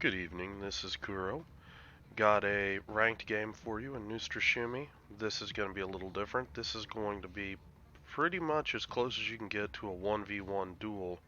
Good evening, this is Kuro. Got a ranked game for you in Neustrashimy. This is going to be a little different. This is going to be pretty much as close as you can get to a 1v1 duel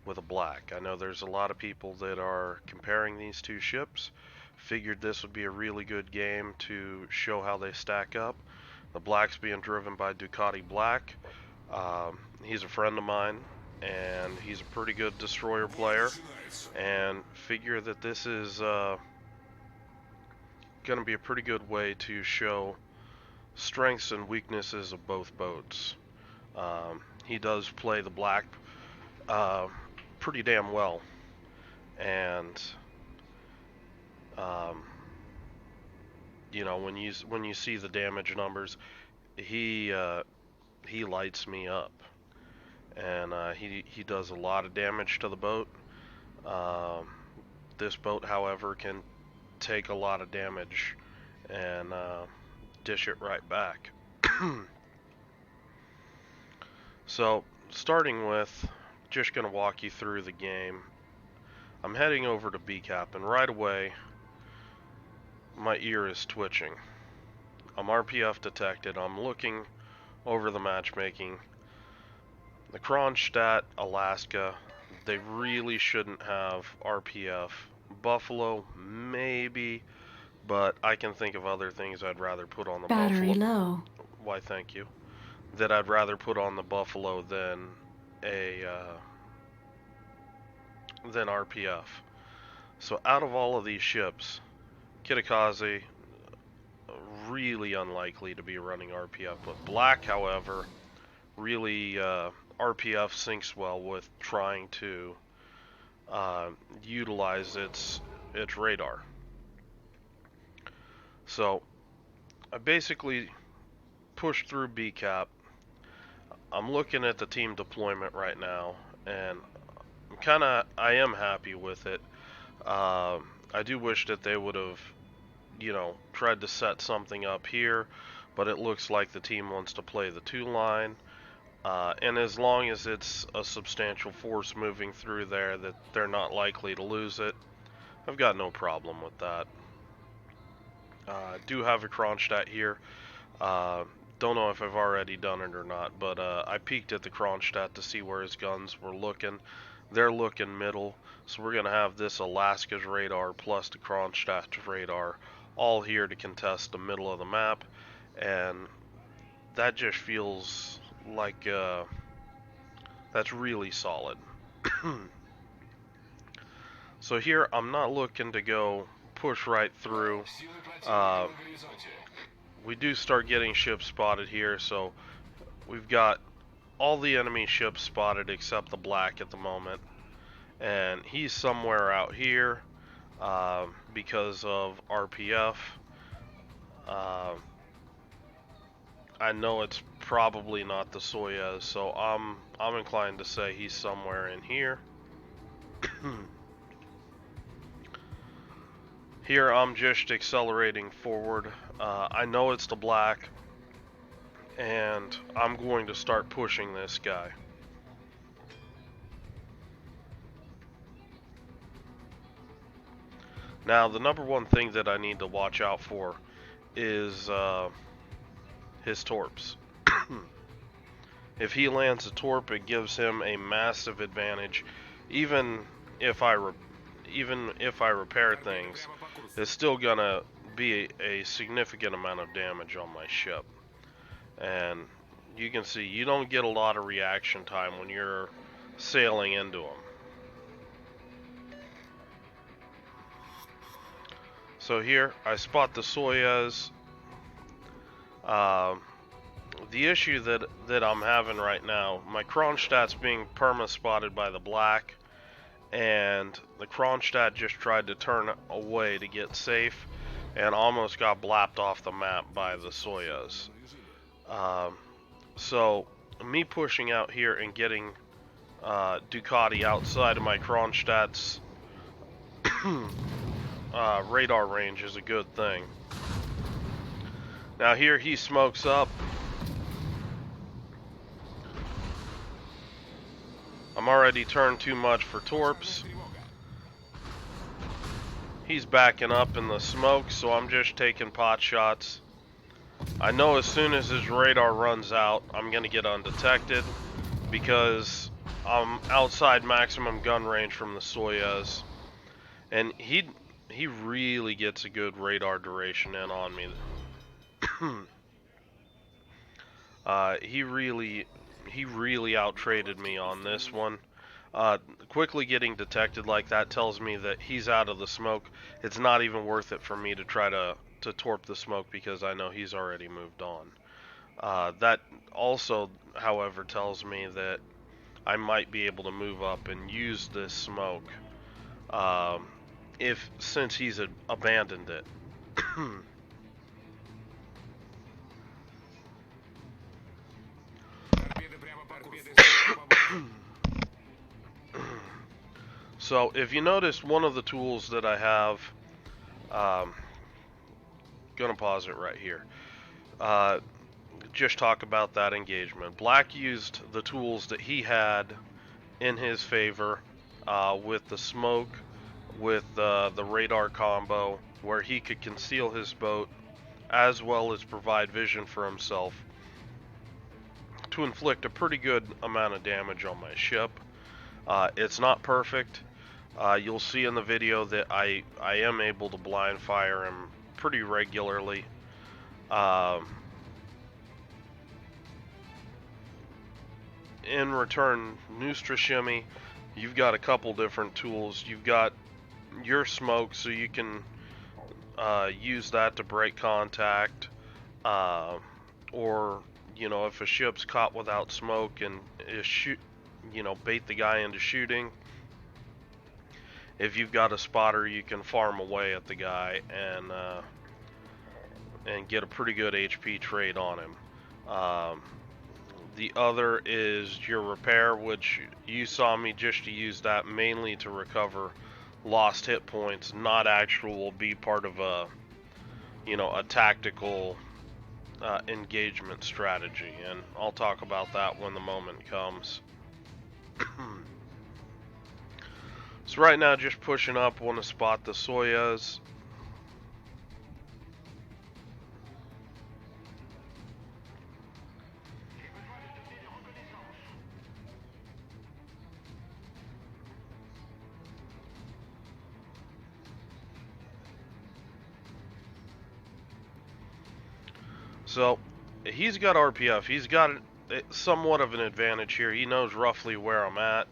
with a black. I know there's a lot of people that are comparing these two ships. Figured this would be a really good game to show how they stack up. The black's being driven by Ducati Black. He's a friend of mine, and he's a pretty good destroyer player, and figure that this is going to be a pretty good way to show strengths and weaknesses of both boats. He does play the black pretty damn well, and you know, when you see the damage numbers, he lights me up, and he does a lot of damage to the boat. This boat, however, can take a lot of damage and dish it right back. So, starting with, just going to walk you through the game. I'm heading over to B-Cap, and right away, my ear is twitching. I'm RPF detected. I'm looking over the matchmaking. The Kronstadt, Alaska, they really shouldn't have RPF. Buffalo, maybe, but I can think of other things I'd rather put on the Battery Buffalo. low. Why, thank you. That I'd rather put on the Buffalo than than RPF. So out of all of these ships, Kitakaze, really unlikely to be running RPF, but Black, however, really RPF syncs well with trying to utilize its radar. So I basically pushed through B-Cap. I'm looking at the team deployment right now, and I am happy with it. I do wish that they would have, tried to set something up here, but it looks like the team wants to play the 2-line. And as long as it's a substantial force moving through there, that they're not likely to lose it, I've got no problem with that. I do have a Kronstadt here. Don't know if I've already done it or not, but I peeked at the Kronstadt to see where his guns were looking. They're looking middle, so we're going to have this Alaska's radar plus the Kronstadt's radar all here to contest the middle of the map, and that just feels like that's really solid. So here I'm not looking to go push right through. We do start getting ships spotted here, so we've got all the enemy ships spotted except the black at the moment, and he's somewhere out here because of RPF. I know it's probably not the Soyuz, so I'm inclined to say he's somewhere in here. Here I'm just accelerating forward. I know it's the black, and I'm going to start pushing this guy. Now, the number one thing that I need to watch out for is his torps. If he lands a torp, it gives him a massive advantage. Even if I repair things, it's still gonna be a significant amount of damage on my ship. And you can see you don't get a lot of reaction time when you're sailing into them. So here I spot the Soyuz. The issue that I'm having right now, my Kronstadt's being perma-spotted by the black, and the Kronstadt just tried to turn away to get safe, and almost got blapped off the map by the Soyuz. So, me pushing out here and getting Ducati outside of my Kronstadt's radar range is a good thing. Now here he smokes up. I'm already turned too much for torps. He's backing up in the smoke, so I'm just taking pot shots. I know as soon as his radar runs out, I'm going to get undetected because I'm outside maximum gun range from the Soyuz. And he really gets a good radar duration in on me. He really out-traded me on this one. Quickly getting detected like that tells me that he's out of the smoke. It's not even worth it for me to try to torp the smoke because I know he's already moved on. That also, however, tells me that I might be able to move up and use this smoke since he's abandoned it. So if you notice, one of the tools that I have, gonna pause it right here. Just talk about that engagement. Black used the tools that he had in his favor with the smoke, with the radar combo, where he could conceal his boat as well as provide vision for himself to inflict a pretty good amount of damage on my ship. It's not perfect. You'll see in the video that I am able to blind fire him pretty regularly. In return, Neustrashimy, you've got a couple different tools. You've got your smoke, so you can use that to break contact, or if a ship's caught without smoke and bait the guy into shooting. If you've got a spotter, you can farm away at the guy and get a pretty good HP trade on him. The other is your repair, which you saw me just use that mainly to recover lost hit points, not actual be part of a tactical engagement strategy, and I'll talk about that when the moment comes. So right now, just pushing up, want to spot the Soyuz. So he's got RPF. He's got somewhat of an advantage here. He knows roughly where I'm at.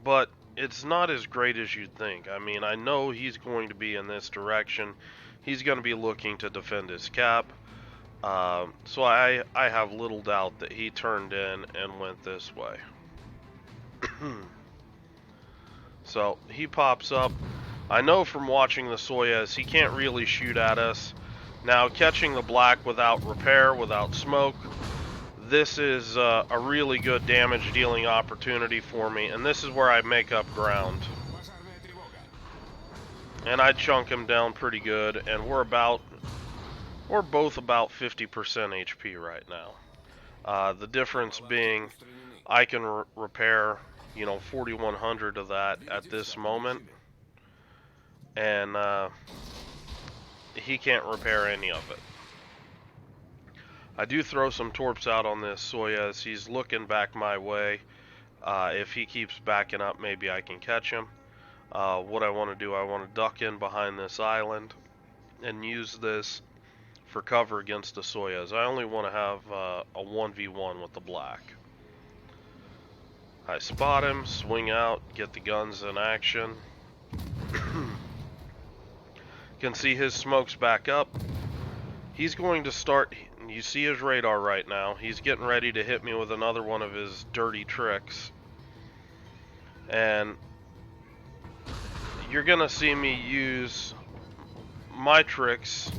But it's not as great as you'd think. I mean, I know he's going to be in this direction. He's going to be looking to defend his cap. So I have little doubt that he turned in and went this way. So he pops up. I know from watching the Soyuz, he can't really shoot at us. Now, catching the Black without repair, without smoke, this is a really good damage dealing opportunity for me, and this is where I make up ground. And I chunk him down pretty good, and we're both about 50% HP right now. The difference being I can repair 4,100 of that at this moment, and he can't repair any of it. I do throw some torps out on this Soyuz. He's looking back my way. If he keeps backing up, maybe I can catch him. What I want to do, I want to duck in behind this island and use this for cover against the Soyuz. I only want to have a 1v1 with the Black. I spot him, swing out, get the guns in action. Can see his smokes back up. He's going to start. You see his radar right now. He's getting ready to hit me with another one of his dirty tricks. And you're gonna see me use my tricks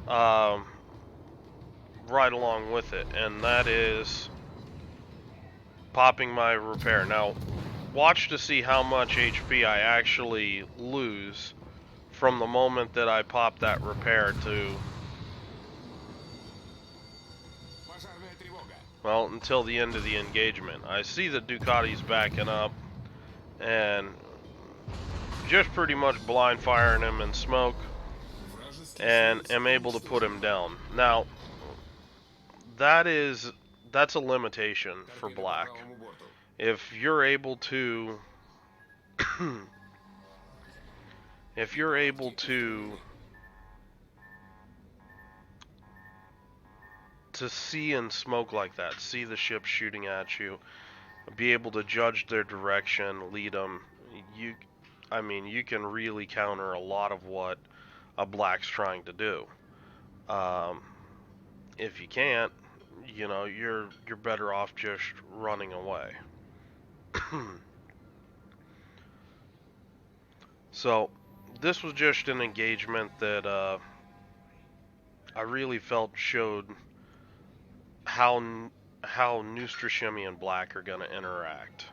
right along with it, and that is popping my repair. Now, watch to see how much HP I actually lose from the moment that I pop that repair to, well, until the end of the engagement. I see that Ducati's backing up, and just pretty much blind firing him in smoke, and am able to put him down. Now, that's a limitation for black. If you're able to if you're able to see and smoke like that, see the ship shooting at you, be able to judge their direction, lead them, you can really counter a lot of what a black's trying to do. If you can't, you're better off just running away. So this was just an engagement that I really felt showed how Neustrashimy and Black are going to interact.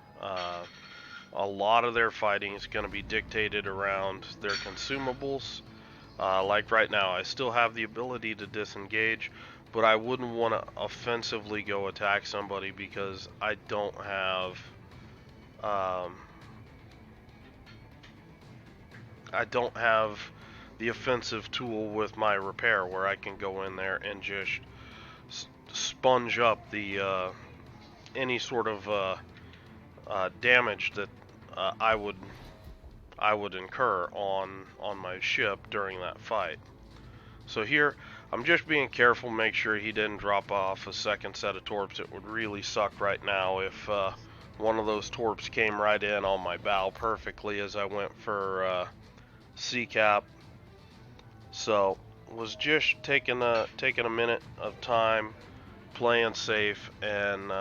A lot of their fighting is going to be dictated around their consumables. Like right now, I still have the ability to disengage, but I wouldn't want to offensively go attack somebody because I don't have the offensive tool with my repair where I can go in there and just sponge up the any sort of damage that I would incur on my ship during that fight. So here, I'm just being careful, make sure he didn't drop off a second set of torps. It would really suck right now if one of those torps came right in on my bow perfectly as I went for C-cap. So was just taking a minute of time, playing safe, and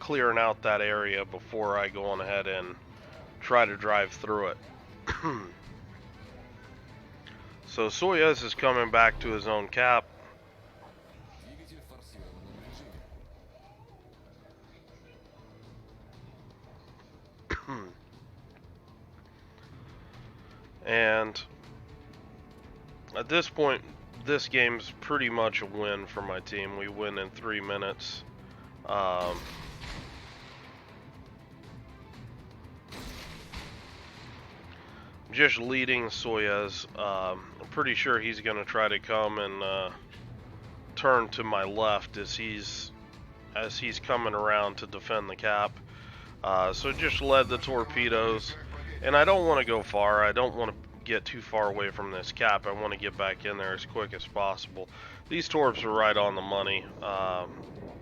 clearing out that area before I go on ahead and try to drive through it. So Soyuz is coming back to his own cap. And at this point, this game's pretty much a win for my team. We win in 3 minutes. Just leading Soyuz. I'm pretty sure he's going to try to come and turn to my left as he's coming around to defend the cap. So just led the torpedoes, and I don't want to go far. I don't want to get too far away from this cap. I want to get back in there as quick as possible. These torps are right on the money.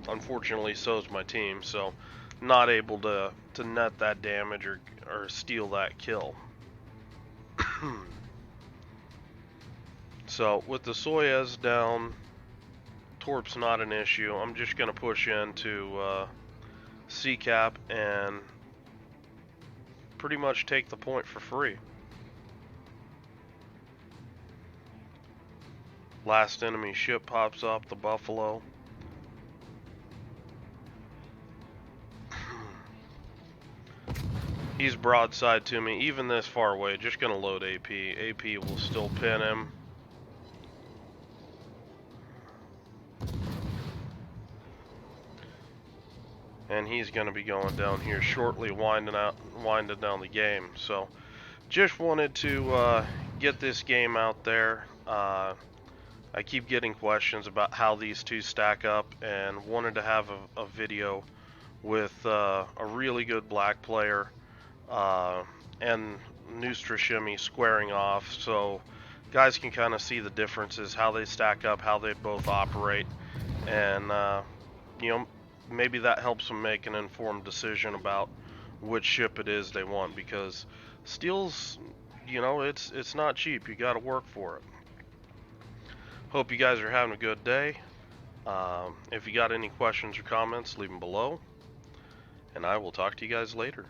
Unfortunately, so is my team, so not able to net that damage or steal that kill. So with the Soyuz down, torp's not an issue. I'm just going to push into C-cap and pretty much take the point for free. Last enemy ship pops up, the Buffalo. He's broadside to me, even this far away. Just gonna load AP. AP will still pin him. And he's gonna be going down here shortly, winding down the game. So, just wanted to get this game out there. I keep getting questions about how these two stack up, and wanted to have a video with a really good black player and Neustrashimy squaring off, so guys can kind of see the differences, how they stack up, how they both operate, and maybe that helps them make an informed decision about which ship it is they want, because steel's, it's not cheap. You got to work for it. Hope you guys are having a good day. If you got any questions or comments, leave them below, and I will talk to you guys later.